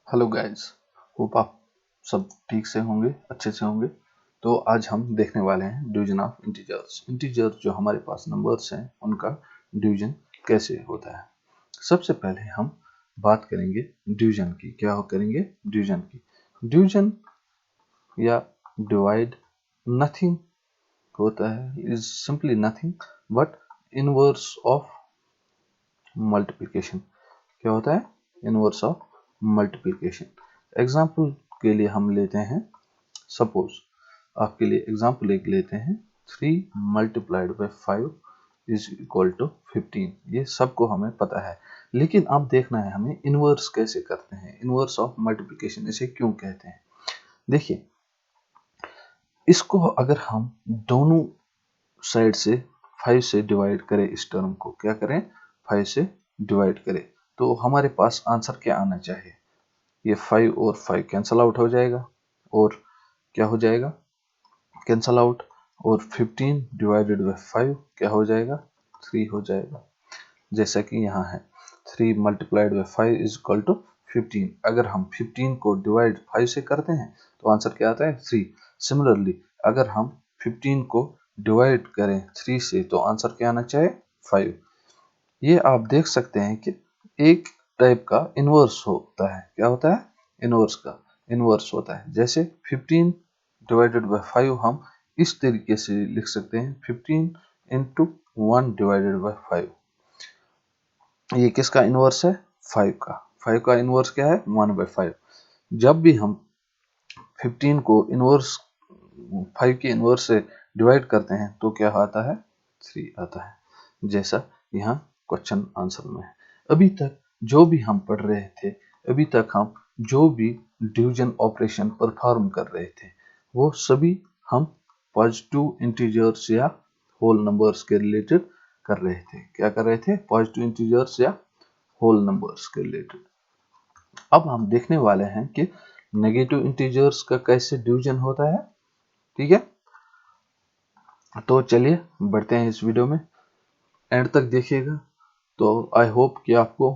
Hello guys, hope आप सब ठीक से होंगे, अच्छे से होंगे। तो आज हम देखने वाले हैं डिवीजन ऑफ इंटीजर्स। इंटीजर जो हमारे पास नंबर्स हैं उनका डिवीजन कैसे होता है। सबसे पहले हम बात करेंगे डिवीजन की। क्या करेंगे? डिवीजन की। डिवीजन या डिवाइड नथिंग होता है, is simply nothing but inverse of multiplication. क्या होता है? Inverse of multiplication. एग्जाम्पल के लिए हम लेते हैं, सपोज आपके लिए एग्जाम्पल एक लेते हैं, 3 multiplied by 5 is equal to 15। ये सबको हमें पता है, लेकिन अब देखना है हमें इनवर्स कैसे करते हैं। इनवर्स ऑफ मल्टीप्लिकेशन इसे क्यों कहते हैं? देखिए, इसको अगर हम दोनों साइड से 5 से डिवाइड करें, इस टर्म को क्या करें? 5 से डिवाइड करें, तो हमारे पास आंसर क्या आना चाहिए? ये 5 और 5 कैंसल आउट हो जाएगा, और क्या हो जाएगा? Cancel out. और 15 डिवाइडेड बाई 5 क्या हो जाएगा? 3 हो जाएगा। जैसा कि यहाँ है 3 multiplied by 5 is equal to 15। अगर हम 15 को डिवाइड 5 से करते हैं तो आंसर क्या आता है? 3। सिमिलरली अगर हम 15 को डिवाइड करें 3 से तो आंसर क्या आना चाहिए? 5। ये आप देख सकते हैं कि एक टाइप का इनवर्स होता है। क्या होता है? इनवर्स का इनवर्स होता है। जैसे 15 डिवाइडेड बाई 5 हम इस तरीके से लिख सकते हैं, 15 इंटू 1 डिवाइडेड बाई 5। ये किसका इनवर्स है? 5 का। 5 का इनवर्स क्या है? 1 बाई 5। जब भी हम 15 को इनवर्स 5 के इनवर्स से डिवाइड करते हैं तो क्या आता है? 3 आता है, जैसा यहाँ क्वेश्चन आंसर में है। अभी तक जो भी हम पढ़ रहे थे, अभी तक हम जो भी डिवीजन ऑपरेशन परफॉर्म कर रहे थे, वो सभी हम पॉजिटिव इंटीजर्स या होल नंबर्स के रिलेटेड कर रहे थे। क्या कर रहे थे? पॉजिटिव इंटीजर्स या होल नंबर्स के रिलेटेड। अब हम देखने वाले हैं कि नेगेटिव इंटीजर्स का कैसे डिवीजन होता है। ठीक है, तो चलिए बढ़ते हैं इस वीडियो में, एंड तक देखिएगा। तो आई होप कि आपको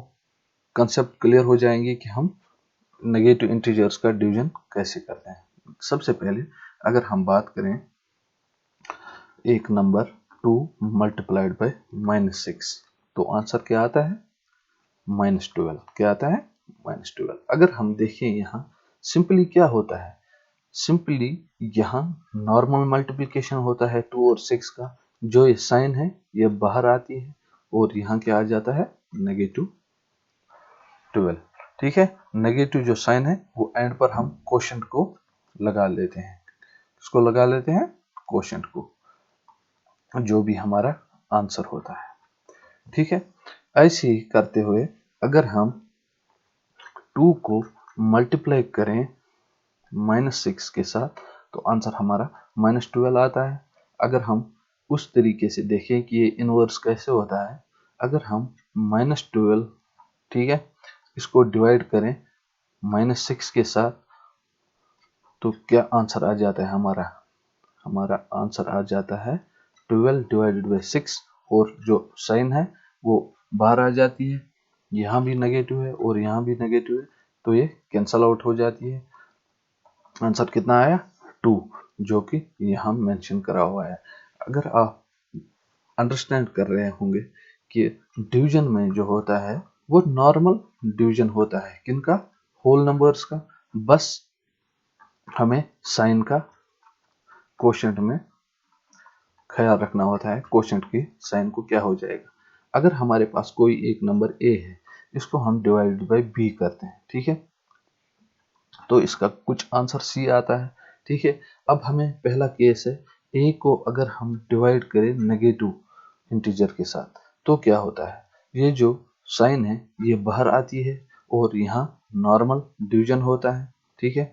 कंसेप्ट क्लियर हो जाएंगे कि हम नेगेटिव इंटीजर्स का डिवीजन कैसे करते हैं। सबसे पहले अगर हम बात करें एक नंबर 2 मल्टीप्लाइड बाई -6, तो आंसर क्या आता है? -12। क्या आता है? -12। अगर हम देखें यहाँ सिंपली क्या होता है, सिंपली यहाँ नॉर्मल मल्टीप्लिकेशन होता है 2 और 6 का। जो ये साइन है ये बाहर आती है और यहाँ क्या आ जाता है? -12। ठीक है, नेगेटिव जो साइन है वो एंड पर हम कोशेंट को लगा लेते हैं। इसको लगा लेते हैं कोशेंट को, जो भी हमारा आंसर होता है। ठीक है, ऐसे ही करते हुए अगर हम 2 को मल्टीप्लाई करें -6 के साथ तो आंसर हमारा -12 आता है। अगर हम उस तरीके से देखें कि ये इनवर्स कैसे होता है, अगर हम -12, ठीक है, इसको डिवाइड करें -6 के साथ तो क्या आंसर आ जाता है हमारा? हमारा आंसर आ जाता है 12 डिवाइडेड बाई 6, और जो साइन है वो बाहर आ जाती है। यहाँ भी नेगेटिव है और यहाँ भी नेगेटिव है, तो ये कैंसल आउट हो जाती है। आंसर कितना आया? 2, जो कि यहाँ मेंशन करा हुआ है। अगर आप अंडरस्टैंड कर रहे होंगे कि डिवीजन में जो होता है वो नॉर्मल डिवीजन होता है, किनका? होल नंबर्स का। बस हमें साइन का कोशेंट में ख्याल रखना होता है, कोशेंट की साइन को क्या हो जाएगा। अगर हमारे पास कोई एक नंबर ए है, इसको हम डिवाइड बाई बी करते हैं, ठीक है, तो इसका कुछ आंसर सी आता है। ठीक है, अब हमें पहला केस है, ए को अगर हम डिवाइड करें नेगेटिव इंटीजर के साथ तो क्या होता है? ये जो साइन है ये बाहर आती है और यहाँ नॉर्मल डिवीजन होता है। ठीक है,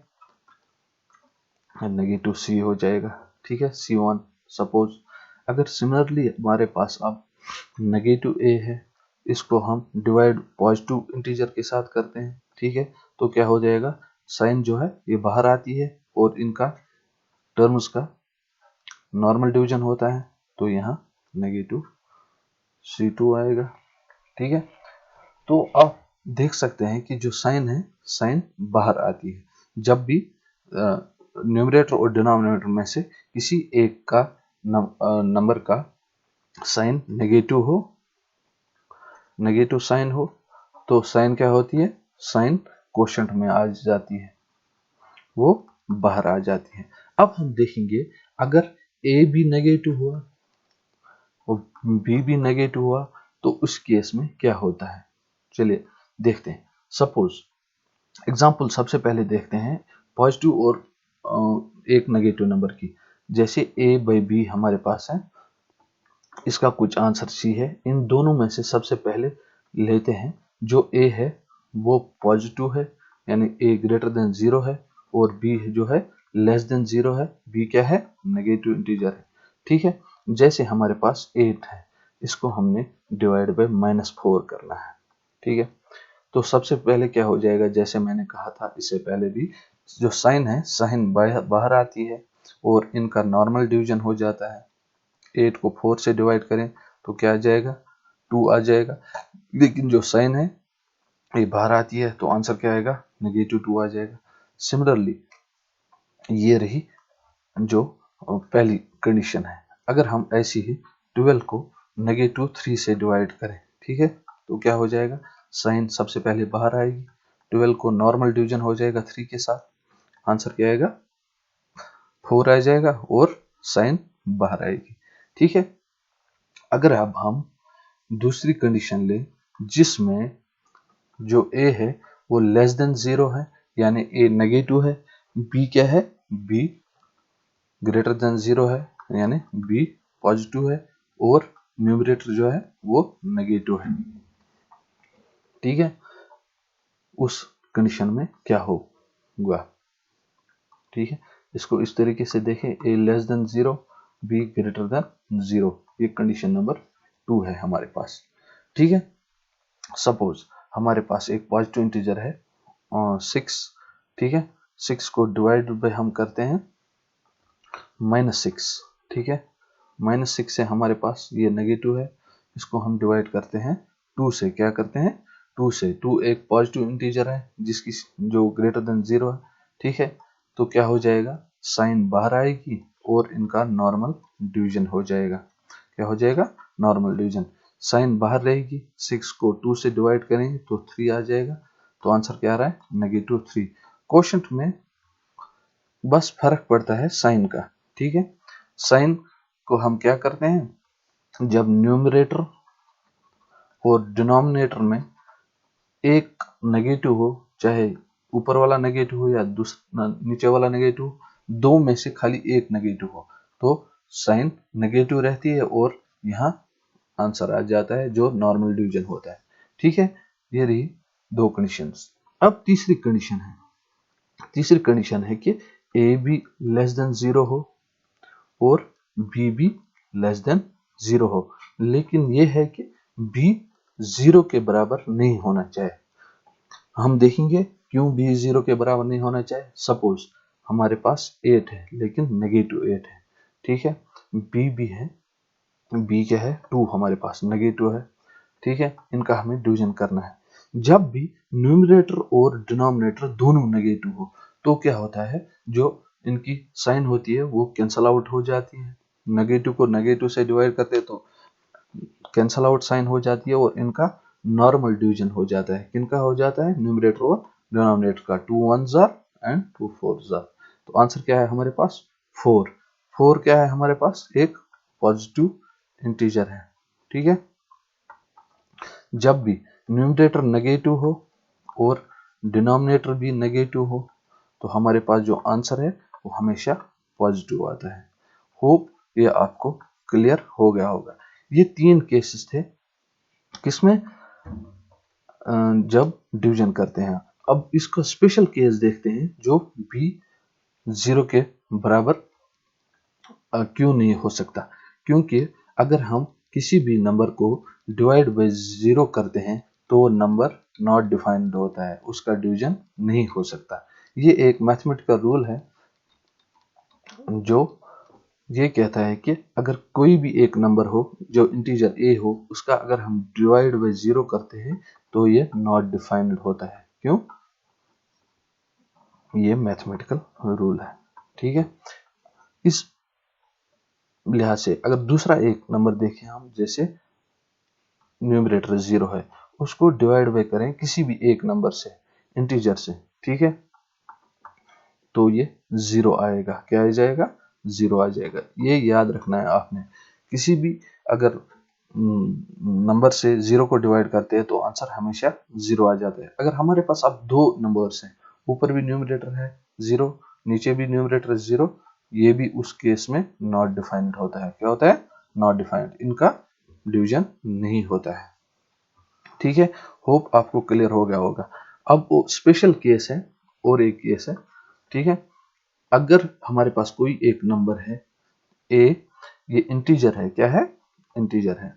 नेगेटिव सी हो जाएगा। ठीक है, C1। सपोज अगर सिमिलरली हमारे पास अब नेगेटिव ए है, इसको हम डिवाइड पॉजिटिव इंटीजर के साथ करते हैं, ठीक है, तो क्या हो जाएगा? साइन जो है ये बाहर आती है और इनका टर्म्स का नॉर्मल डिवीजन होता है, तो यहाँ नेगेटिव C2 आएगा। ठीक है, तो अब देख सकते हैं कि जो साइन है, साइन बाहर आती है जब भी न्यूमरेटर और डिनोमिनेटर में से किसी एक का नंबर का साइन नेगेटिव साइन हो, तो साइन क्या होती है, साइन कोशेंट में आ जाती है, वो बाहर आ जाती है। अब हम देखेंगे अगर ए भी नेगेटिव हुआ और बी भी नेगेटिव हुआ तो उस केस में क्या होता है, चलिए देखते हैं। सपोज एग्जाम्पल सबसे पहले देखते हैं पॉजिटिव और एक नेगेटिव नंबर की। जैसे a बाई बी हमारे पास है, इसका कुछ आंसर सी है। इन दोनों में से सबसे पहले लेते हैं जो a है वो पॉजिटिव है, यानी a ग्रेटर देन 0 है, और b जो है लेस देन 0 है। b क्या है, नेगेटिव इंटीजर है। ठीक है, जैसे हमारे पास 8 है, इसको हमने डिवाइड बाय -4 करना है। ठीक है, तो सबसे पहले क्या हो जाएगा, जैसे मैंने कहा था इससे पहले भी, जो साइन है, साइन बाहर आती है और इनका नॉर्मल डिवीजन हो जाता है। 8 को 4 से डिवाइड करें तो क्या आ जाएगा, 2 आ जाएगा। लेकिन जो साइन है ये बाहर आती है तो आंसर क्या आएगा, -2 आ जाएगा। सिमिलरली ये रही जो पहली कंडीशन है। अगर हम ऐसी ही 12 को -3 से डिवाइड करें, ठीक है, तो क्या हो जाएगा, साइन सबसे पहले बाहर आएगी, 12 को नॉर्मल डिवीजन हो जाएगा 3 के साथ, आंसर क्या आएगा, 4 आ जाएगा और साइन बाहर आएगी। ठीक है, अगर अब हम दूसरी कंडीशन लें जिसमें जो a है वो लेस देन 0 है, यानी a नेगेटिव है, b क्या है, b ग्रेटर देन 0 है, यानी b पॉजिटिव है, और न्यूमरेटर जो है वो नेगेटिव है। ठीक है, उस कंडीशन में क्या होगा, ठीक है, इसको इस तरीके से देखें, a less than 0, b greater than 0, ये कंडीशन नंबर 2 है हमारे पास। ठीक है, सपोज हमारे पास एक पॉजिटिव इंटीजर है 6, ठीक है, 6 को डिवाइड बाय हम करते हैं -6, ठीक है, -6 से हमारे पास ये नेगेटिव है, इसको हम डिवाइड करते हैं 2 से, क्या करते हैं 2 से, 2 एक पॉजिटिव इंटीजर है जिसकी जो ग्रेटर देन 0 है। ठीक है, तो क्या हो जाएगा, साइन बाहर आएगी और इनका नॉर्मल डिवीजन हो जाएगा। क्या हो जाएगा, नॉर्मल डिवीजन, साइन बाहर रहेगी, 6 को 2 से डिवाइड करेंगे तो 3 आ जाएगा, तो आंसर क्या आ रहा है, -3। क्वोशंट में बस फर्क पड़ता है साइन का। ठीक है, साइन को हम क्या करते हैं, जब न्यूमरेटर और डिनोमिनेटर में एक नेगेटिव हो, चाहे ऊपर वाला नेगेटिव हो या दूसरा नीचे वाला नेगेटिव हो, दो में से खाली एक नेगेटिव हो, तो साइन नेगेटिव रहती है और यहाँ आंसर आ जाता है जो नॉर्मल डिवीजन होता है। ठीक है, ये रही दो कंडीशंस। अब तीसरी कंडीशन है कि a भी लेस देन 0 हो और b भी लेस देन 0 हो, लेकिन ये है कि b 0 के बराबर नहीं होना चाहिए। हम देखेंगे क्यों b 0 के बराबर नहीं होना चाहिए। सपोज हमारे पास 8 है लेकिन -8 है, ठीक है, b भी है, b क्या है, 2 हमारे पास नेगेटिव है। ठीक है, इनका हमें डिवीजन करना है। जब भी न्यूमरेटर और डिनोमिनेटर दोनों नेगेटिव हो तो क्या होता है, जो इनकी साइन होती है वो कैंसल आउट हो जाती है। नेगेटिव को नेगेटिव से डिवाइड करते हैं तो कैंसल आउट साइन हो जाती है और इनका नॉर्मल डिवीजन हो जाता है। किनका हो जाता है, न्यूमरेटर और डिनोमिनेटर का, 2 1s एंड 2 4s। तो आंसर क्या है हमारे पास, 4। 4 क्या है हमारे पास, एक पॉजिटिव इंटीजर है। ठीक है, जब भी न्यूमरेटर नेगेटिव हो और डिनोमिनेटर भी नेगेटिव हो तो हमारे पास जो आंसर है वो हमेशा पॉजिटिव आता है। होप ये आपको क्लियर हो गया होगा। ये 3 केसेस थे किसमें, जब डिवीजन करते हैं। अब इसका स्पेशल केस देखते हैं जो b 0 के बराबर क्यों नहीं हो सकता, क्योंकि अगर हम किसी भी नंबर को डिवाइड बाय 0 करते हैं तो नंबर नॉट डिफाइंड होता है, उसका डिवीजन नहीं हो सकता। ये एक मैथमेटिकल रूल है जो ये कहता है कि अगर कोई भी एक नंबर हो जो इंटीजर a हो, उसका अगर हम डिवाइड बाय 0 करते हैं तो ये नॉट डिफाइंड होता है। क्यों? ये मैथमेटिकल रूल है। ठीक है, इस लिहाज से अगर दूसरा एक नंबर देखें हम, जैसे न्यूमरेटर 0 है, उसको डिवाइड बाय करें किसी भी एक नंबर से, इंटीजर से, ठीक है, तो ये 0 आएगा। क्या आ जाएगा? 0 आ जाएगा। ये याद रखना है आपने। किसी भी अगर नंबर से 0 को डिवाइड करते हैं तो आंसर हमेशा 0 आ जाता है। अगर हमारे पास अब दो नंबर्स हैं, ऊपर भी न्यूमरेटर है 0, नीचे भी न्यूमरेटर 0, ये भी उस केस में नॉट डिफाइंड होता है। क्या होता है? Not defined. इनका डिवीजन नहीं होता है। ठीक है, होप आपको क्लियर हो गया होगा। अब वो स्पेशल केस है, और एक केस है। ठीक है, अगर हमारे पास कोई एक नंबर है ए, ये इंटीजर है। क्या है? इंटीजर है।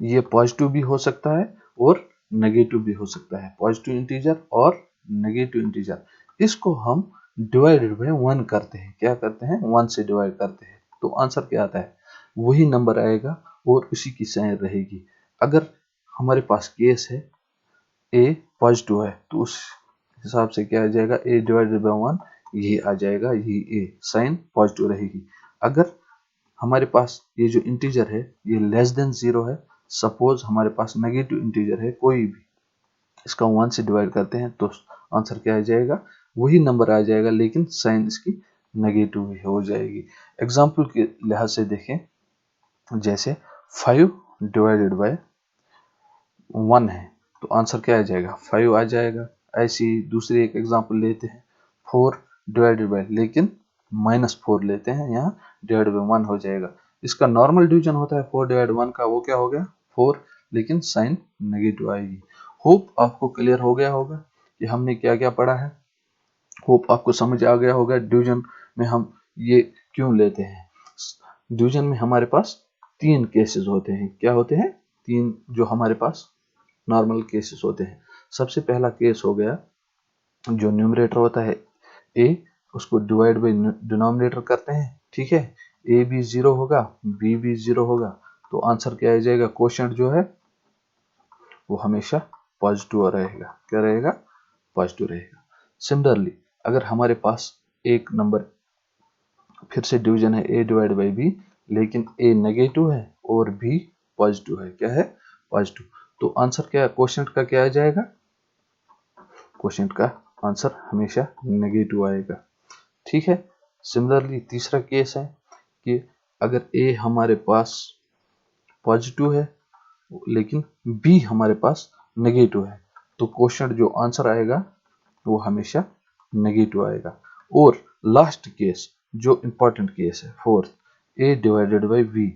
ये पॉजिटिव भी हो सकता है और नेगेटिव भी हो सकता है। पॉजिटिव इंटीजर और नेगेटिव इंटीजर, इसको हम डिवाइडेड बाय 1 करते हैं। क्या करते हैं? 1 से डिवाइड करते हैं। तो आंसर क्या आता है? वही नंबर आएगा और उसी की साइन रहेगी। अगर हमारे पास केस है ए पॉजिटिव है, तो उस हिसाब से क्या आ जाएगा? ए डिवाइडेड बाय 1, ये आ जाएगा, ये ए साइन पॉजिटिव रहेगी। अगर हमारे पास ये जो इंटीजर है ये लेस देन 0 है, सपोज हमारे पास नेगेटिव इंटीजर है कोई भी, इसका 1 से डिवाइड करते हैं तो आंसर क्या आ जाएगा? वही नंबर आ जाएगा, लेकिन साइन इसकी नेगेटिव ही हो जाएगी। एग्जाम्पल के लिहाज से देखें, जैसे 5 डिवाइडेड बाय 1 है, तो आंसर क्या आ जाएगा? 5 आ जाएगा। ऐसी दूसरी एक एग्जांपल लेते हैं, 4 डिवाइडेड बाय, लेकिन -4 लेते हैं, यहाँ डिवाइड बाय 1 हो जाएगा। इसका नॉर्मल डिवीजन होता है 4 डिवाइड 1 का, वो क्या हो गया? 4, लेकिन साइन नेगेटिव आएगी। होप आपको क्लियर हो गया होगा कि हमने क्या क्या पढ़ा है। होप आपको समझ आ गया होगा डिवीजन में हम ये क्यों लेते हैं। डिवीजन में हमारे पास 3 केसेस होते हैं। क्या होते हैं? 3 जो हमारे पास नॉर्मल केसेस होते हैं। सबसे पहला केस हो गया, जो न्यूमरेटर होता है ए, उसको डिवाइड बाय डिनोमिनेटर करते हैं। ठीक है, ए भी 0 होगा, बी भी 0 होगा, तो आंसर क्या आ जाएगा? क्वोशिएंट जो है वो हमेशा पॉजिटिव रहेगा। क्या रहेगा? पॉजिटिव रहेगा। सिमिलरली अगर हमारे पास एक नंबर, फिर से डिवीजन है ए डिवाइड बाय बी, लेकिन ए नेगेटिव है और बी पॉजिटिव है। क्या है? पॉजिटिव। तो आंसर क्या है? क्वोशिएंट का क्या आ जाएगा? क्वोशिएंट का आंसर हमेशा नेगेटिव आएगा। ठीक है। सिमिलरली तीसरा केस है कि अगर ए हमारे पास पॉजिटिव है लेकिन बी हमारे पास नेगेटिव है, तो क्वोशिएंट जो आंसर आएगा वो हमेशा नेगेटिव आएगा। और लास्ट केस जो इंपॉर्टेंट केस है, fourth, A divided by B.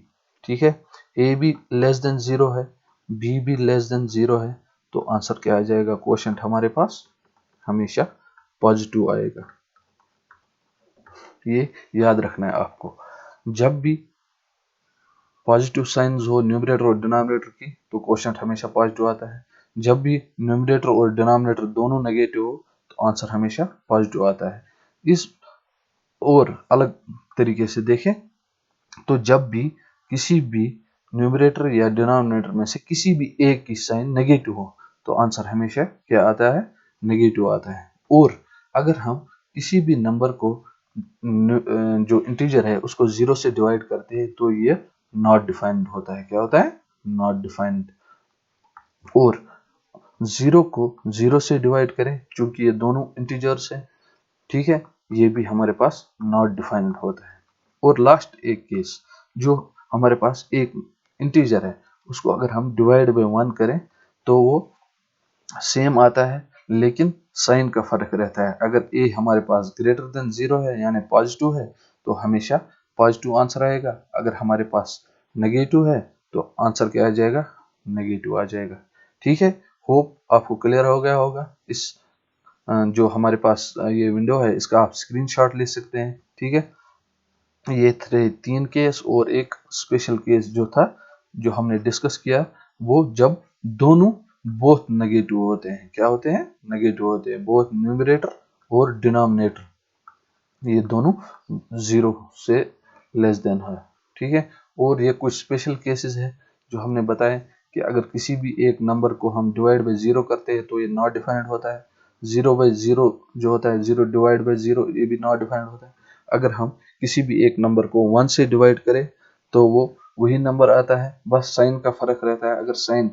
ठीक है, ए भी लेस देन 0 है, बी भी लेस देन 0 है, तो आंसर क्या आ जाएगा? क्वोशिएंट हमारे पास हमेशा पॉजिटिव आएगा। ये याद रखना है आपको। जब भी पॉजिटिव साइंस हो न्यूमरेटर और डिनोमिनेटर की, तो क्वोशिएंट हमेशा पॉजिटिव आता है। जब भी न्यूमरेटर और डिनोमिनेटर दोनों नेगेटिव हो, तो आंसर हमेशा पॉजिटिव आता है। इस और अलग तरीके से देखें तो जब भी किसी भी न्यूमरेटर या डिनोमिनेटर में से किसी भी एक की साइन नेगेटिव हो, तो आंसर हमेशा क्या आता है? नेगेटिव आता है। और अगर हम किसी भी नंबर को जो इंटीजर है उसको 0 से डिवाइड करते हैं, तो ये नॉट डिफाइंड होता है। क्या होता है? Not defined. और 0 को 0 से डिवाइड करें, चूंकि ये दोनों इंटीजर्स हैं, ठीक है, ये भी हमारे पास नॉट डिफाइंड होता है। और लास्ट एक केस, जो हमारे पास एक इंटीजर है, उसको अगर हम डिवाइड बाय 1 करें तो वो सेम आता है, लेकिन साइन का फर्क रहता है। अगर ए हमारे पास ग्रेटर देन 0 है यानी पॉजिटिव है, तो हमेशा पॉजिटिव आंसर आएगा। अगर हमारे पास नेगेटिव है तो आंसर क्या आ जाएगा? नेगेटिव आ जाएगा। ठीक है, होप आपको क्लियर हो गया होगा। इस जो हमारे पास ये विंडो है, इसका आप स्क्रीनशॉट ले सकते हैं। ठीक है, ये थे 3 केस और एक स्पेशल केस जो था, जो हमने डिस्कस किया, वो जब दोनों बोथ नेगेटिव होते हैं। क्या होते हैं? नेगेटिव होते हैं। बोथ न्यूमरेटर और डिनोमिनेटर ये दोनों 0 से लेस देन है। ठीक है, और ये कुछ स्पेशल केसेस है जो हमने बताए कि अगर किसी भी एक नंबर को हम डिवाइड बाई 0 करते हैं तो ये नॉट डिफाइंड होता है। 0/0 जो होता है 0 डिवाइड बाई 0 ये भी नॉट डिफाइंड होता है। अगर हम किसी भी एक नंबर को 1 से डिवाइड करें तो वो वही नंबर आता है, बस साइन का फर्क रहता है। अगर साइन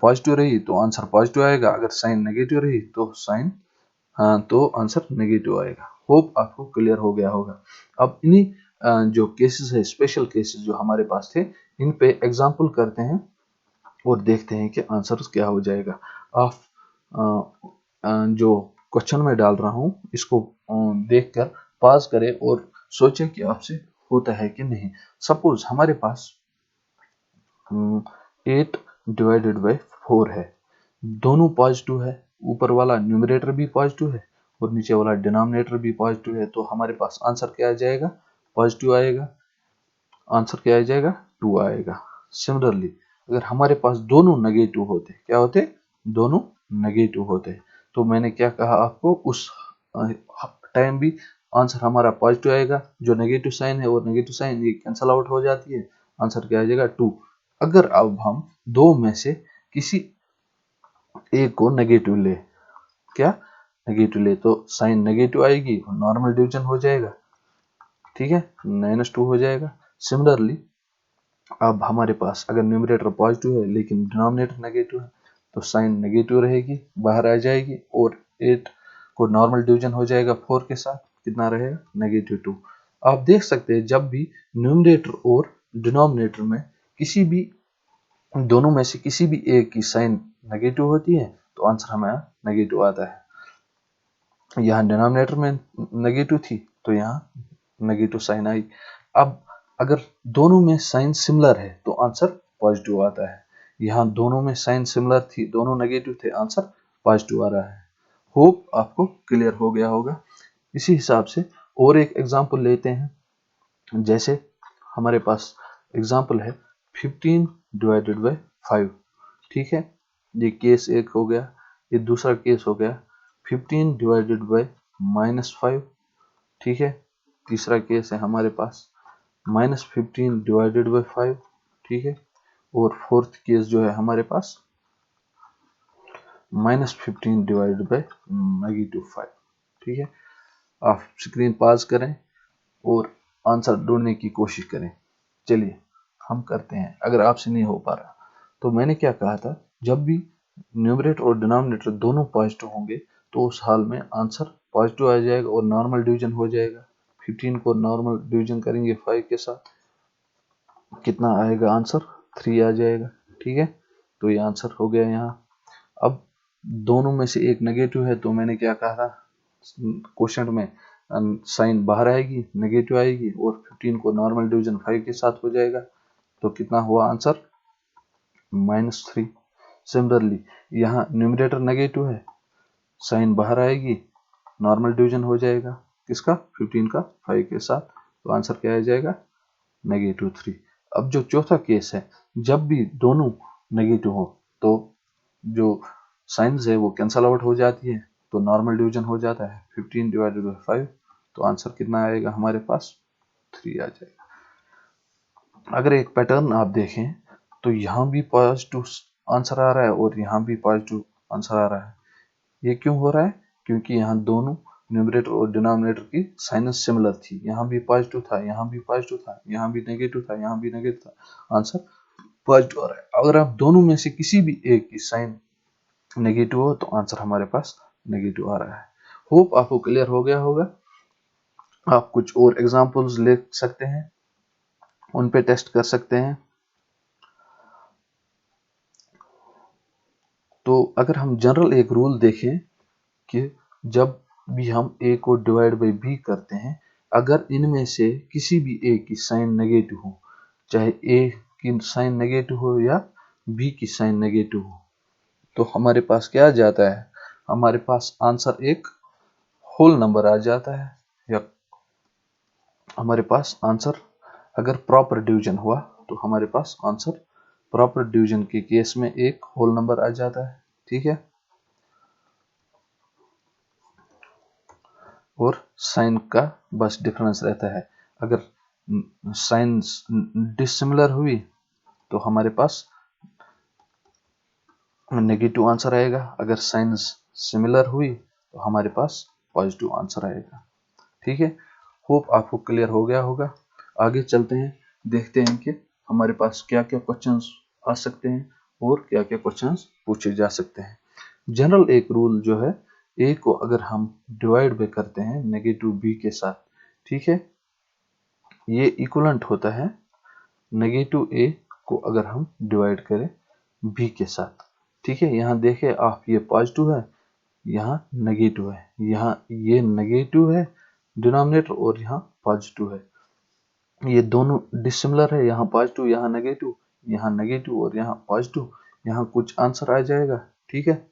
पॉजिटिव रही तो आंसर पॉजिटिव आएगा, अगर साइन नेगेटिव रही तो साइन तो आंसर नेगेटिव आएगा। होप आपको क्लियर हो गया होगा। अब इन्हीं जो केसेस है, स्पेशल केसेस जो हमारे पास थे, इन पे एग्जांपल करते हैं और देखते हैं कि आंसर क्या हो जाएगा। आप जो क्वेश्चन में डाल रहा हूं इसको देखकर पास करें और सोचें कि आपसे होता है कि नहीं। सपोज हमारे पास 8 डिवाइडेड बाई 4 है, दोनों पॉजिटिव है, ऊपर वाला न्यूमरेटर भी पॉजिटिव है और नीचे वाला डिनोमिनेटर भी पॉजिटिव है, तो हमारे पास आंसर क्या आ जाएगा? पॉजिटिव आएगा। आंसर क्या आ जाएगा? 2 आएगा। सिमिलरली अगर हमारे पास दोनों नेगेटिव होते, क्या होते? दोनों नेगेटिव होते, तो मैंने क्या कहा आपको, उस टाइम भी आंसर हमारा पॉजिटिव आएगा। जो नेगेटिव साइन है और नेगेटिव साइन ये कैंसल आउट हो जाती है, आंसर क्या आ जाएगा? 2। अगर अब हम दो में से किसी एक को नेगेटिव ले, क्या नेगेटिव ले, तो साइन नेगेटिव आएगी और नॉर्मल डिवीजन हो जाएगा, ठीक है, -2 हो जाएगा। सिमिलरली अब हमारे पास अगर न्यूमरेटर पॉजिटिव है लेकिन डिनोमिनेटर नेगेटिव है तो साइन नेगेटिव रहेगी, बाहर आ जाएगी और 8 को नॉर्मल डिवीजन हो जाएगा 4 के साथ, कितना रहेगा? -2। आप देख सकते हैं जब भी न्यूमरेटर और डिनोमिनेटर में किसी भी दोनों में से किसी भी एक की साइन नेगेटिव होती है तो आंसर हमारा नेगेटिव आता है। यहाँ डिनोमिनेटर में नेगेटिव थी तो यहाँ नेगेटिव साइन आई। अब अगर दोनों में साइन सिमिलर है तो आंसर पॉजिटिव आता है। यहाँ दोनों में साइन सिमिलर थी, दोनों नेगेटिव थे, आंसर पॉजिटिव आ रहा है। होप आपको क्लियर हो गया होगा। इसी हिसाब से और एक एग्जांपल लेते हैं। जैसे हमारे पास एग्जांपल है 15 डिवाइडेड बाई 5, ठीक है, ये केस एक हो गया। ये दूसरा केस हो गया 15 डिवाइडेड बाई -5, ठीक है। तीसरा केस है हमारे पास -15 डिवाइडेड बाई 5, ठीक है। और फोर्थ केस जो है हमारे पास -15 डिवाइडेड बाई -5, ठीक है। आप स्क्रीन पास करें और आंसर ढूंढने की कोशिश करें। चलिए हम करते हैं, अगर आपसे नहीं हो पा रहा तो मैंने क्या कहा था, जब भी न्यूमरेटर और डिनोमिनेटर दोनों पॉजिटिव होंगे तो उस हाल में आंसर पॉजिटिव आ जाएगा और नॉर्मल डिवीजन हो जाएगा। 15 को नॉर्मल डिवीजन करेंगे 5 के साथ, कितना आएगा? आंसर 3 आ जाएगा, ठीक है। तो ये आंसर हो गया यहाँ। अब दोनों में से एक नेगेटिव है तो मैंने क्या कहा था क्वेश्चन में, साइन बाहर आएगी, नेगेटिव आएगी और 15 को नॉर्मल डिवीजन 5 के साथ हो जाएगा, तो कितना हुआ आंसर? -3। सिमिलरली यहाँ न्यूमरेटर नेगेटिव है, साइन बाहर आएगी, नॉर्मल डिवीजन हो जाएगा किसका? 15 का 5 के साथ, तो आंसर क्या आ जाएगा? -3। अब जो चौथा केस है, जब भी दोनों नेगेटिव हो तो जो साइंस है वो कैंसल आउट हो जाती है, तो नॉर्मल डिवीजन हो जाता है 15 डिवाइडेड बाई 5, तो आंसर कितना आएगा हमारे पास? 3 आ जाएगा। अगर एक पैटर्न आप देखें तो यहाँ भी पॉजिटिव आंसर आ रहा है और यहाँ भी पॉजिटिव आंसर आ रहा है। ये क्यों हो रहा है? क्योंकि यहाँ दोनों न्यूमरेटर और डिनोमिनेटर की साइनस सिमिलर थी, यहाँ भी पॉजिटिव था, यहाँ भी पॉजिटिव था, यहाँ भी नेगेटिव था, यहाँ भी नेगेटिव था, आंसर पॉजिटिव आ रहा है। अगर आप दोनों में से किसी भी एक की साइन नेगेटिव हो तो आंसर हमारे पास नेगेटिव आ रहा है। होप आपको क्लियर हो गया होगा। आप कुछ और एग्जांपल्स ले सकते हैं, उन पे टेस्ट कर सकते हैं। तो अगर हम जनरल एक रूल देखें कि जब भी हम a को डिवाइड बाई b करते हैं, अगर इनमें से किसी भी a की साइन नेगेटिव हो, चाहे a की साइन नेगेटिव हो या b की साइन नेगेटिव हो, तो हमारे पास क्या आ जाता है? हमारे पास आंसर एक होल नंबर आ जाता है, या हमारे पास आंसर अगर प्रॉपर डिवीजन हुआ तो हमारे पास आंसर प्रॉपर डिवीजन के केस में एक होल नंबर आ जाता है, ठीक है। और साइन का बस डिफरेंस रहता है। अगर साइन डिसिमिलर हुई तो हमारे पास नेगेटिव आंसर आएगा, अगर साइंस सिमिलर हुई तो हमारे पास पॉजिटिव आंसर आएगा। ठीक है, होप आपको क्लियर हो गया होगा। आगे चलते हैं, देखते हैं कि हमारे पास क्या क्या क्वेश्चंस आ सकते हैं और क्या क्या क्वेश्चंस पूछे जा सकते हैं। जनरल एक रूल जो है, ए को अगर हम डिवाइड बाय करते हैं नेगेटिव बी के साथ, ठीक है, ये इक्वलेंट होता है नेगेटिव ए को अगर हम डिवाइड करें बी के साथ। ठीक है, यहाँ देखें आप, ये पॉजिटिव है, यहाँ नेगेटिव है, यहाँ ये नेगेटिव है डिनोमिनेटर और यहाँ पॉजिटिव है, ये दोनों डिसिमिलर है, यहाँ पॉजिटिव यहाँ नेगेटिव और यहाँ पॉजिटिव, यहाँ कुछ आंसर आ जाएगा। ठीक है,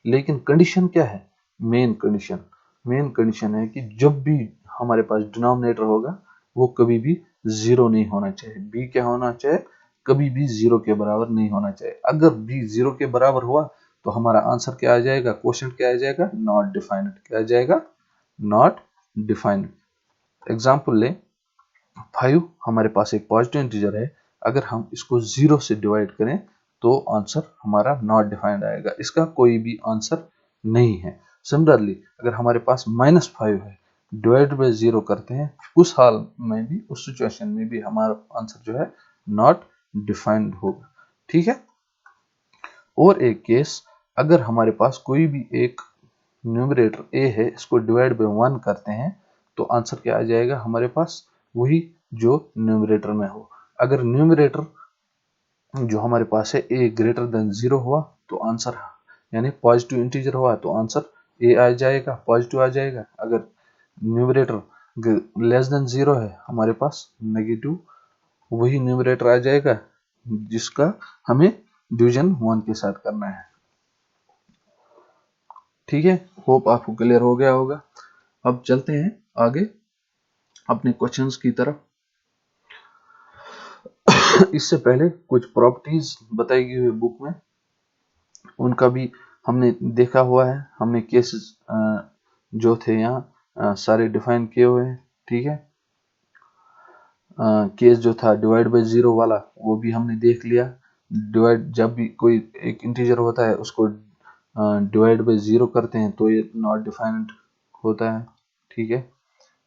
लेकिन कंडीशन क्या है, मेन कंडीशन है कि जब भी हमारे पास डिनोमिनेटर होगा वो कभी भी जीरो नहीं होना चाहिए, बी क्या होना चाहिए, कभी भी जीरो के बराबर नहीं होना चाहिए। अगर बी जीरो के बराबर हुआ तो हमारा आंसर क्या आ जाएगा, क्वेश्चन क्या आ जाएगा, नॉट डिफाइंड, क्या आ जाएगा, नॉट डिफाइंड। एग्जाम्पल लें, 5 हमारे पास एक पॉजिटिव इंटीजर है, अगर हम इसको 0 से डिवाइड करें तो आंसर हमारा नॉट डिफाइंड आएगा, इसका कोई भी आंसर नहीं है। सिमिलरली अगर हमारे पास -5 है, डिवाइड बाय 0 करते हैं, उस हाल में भी, उस सिचुएशन में भी हमारा आंसर जो है नॉट डिफाइंड होगा। ठीक है, और एक केस, अगर हमारे पास कोई भी एक न्यूमरेटर a है, इसको डिवाइड बाय 1 करते हैं तो आंसर क्या आ जाएगा हमारे पास, वही जो न्यूमरेटर में हो। अगर न्यूमरेटर जो हमारे पास है a ग्रेटर देन 0 हुआ तो आंसर, यानी पॉजिटिव इंटीजर हुआ तो आंसर a आ जाएगा, पॉजिटिव आ जाएगा। अगर न्यूमरेटर लेस देन 0 है, हमारे पास नेगेटिव वही न्यूमरेटर आ जाएगा जिसका हमें डिवीजन 1 के साथ करना है। ठीक है, होप आपको क्लियर हो गया होगा। अब चलते हैं आगे अपने क्वेश्चंस की तरफ। इससे पहले कुछ प्रॉपर्टीज बताई गई हुई बुक में, उनका भी हमने देखा हुआ है, हमने केसेस जो थे यहाँ सारे डिफाइन किए हुए हैं। ठीक है, केस जो था डिवाइड बाय 0 वाला वो भी हमने देख लिया। डिवाइड, जब भी कोई एक इंटीजर होता है उसको डिवाइड बाय 0 करते हैं तो ये नॉट डिफाइंड होता है। ठीक है,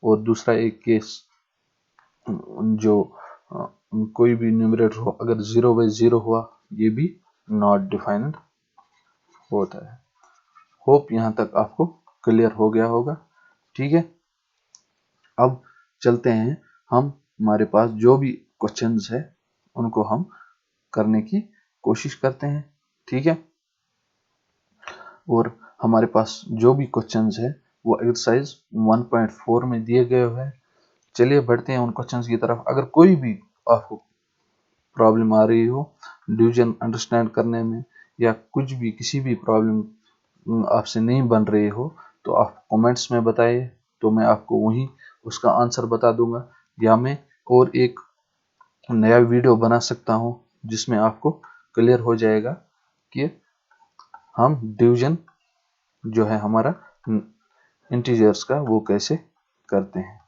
और दूसरा एक केस, जो कोई भी न्यूमरेटर हो, अगर 0 बाय 0 हुआ, ये भी नॉट डिफाइंड होता है। होप यहाँ तक आपको क्लियर हो गया होगा। ठीक है, अब चलते हैं, हम हमारे पास जो भी क्वेश्चंस है उनको हम करने की कोशिश करते हैं। ठीक है, और हमारे पास जो भी क्वेश्चंस है वो एक्सरसाइज 1.4 में दिए गए हुए हैं। चलिए बढ़ते हैं उन क्वेश्चंस की तरफ। अगर कोई भी आपको प्रॉब्लम आ रही हो डिवीजन अंडरस्टैंड करने में, या कुछ भी किसी भी प्रॉब्लम आपसे नहीं बन रही हो तो आप कमेंट्स में बताइए, तो मैं आपको वहीं उसका आंसर बता दूंगा, या मैं और एक नया वीडियो बना सकता हूं जिसमें आपको क्लियर हो जाएगा कि हम डिवीजन जो है हमारा इंटीजर्स का वो कैसे करते हैं।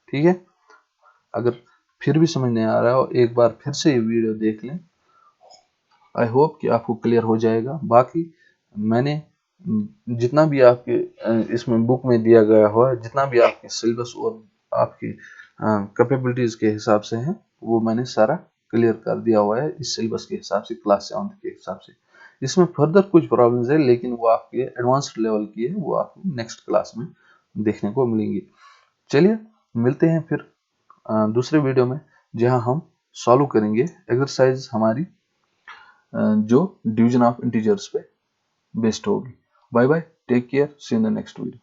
ठीक है, अगर फिर भी समझ नहीं आ रहा हो, एक बार फिर से ये वीडियो देख लें, आई होप कि आपको क्लियर हो जाएगा। बाकी मैंने जितना भी आपके इसमें बुक में दिया गया हुआ है, जितना भी आपके सिलेबस और आपकी कैपेबिलिटीज के हिसाब से है, वो मैंने सारा क्लियर कर दिया हुआ है इस सिलेबस के हिसाब से, क्लास 7 के हिसाब से। इसमें फर्दर कुछ प्रॉब्लम्स है लेकिन वो आपके एडवांस्ड लेवल की है, वो आपको नेक्स्ट क्लास में देखने को मिलेंगी। चलिए मिलते हैं फिर दूसरे वीडियो में, जहां हम सॉल्व करेंगे एक्सरसाइज हमारी जो डिवीजन ऑफ इंटीजर्स पे बेस्ड होगी। Bye bye, take care, see in the next video.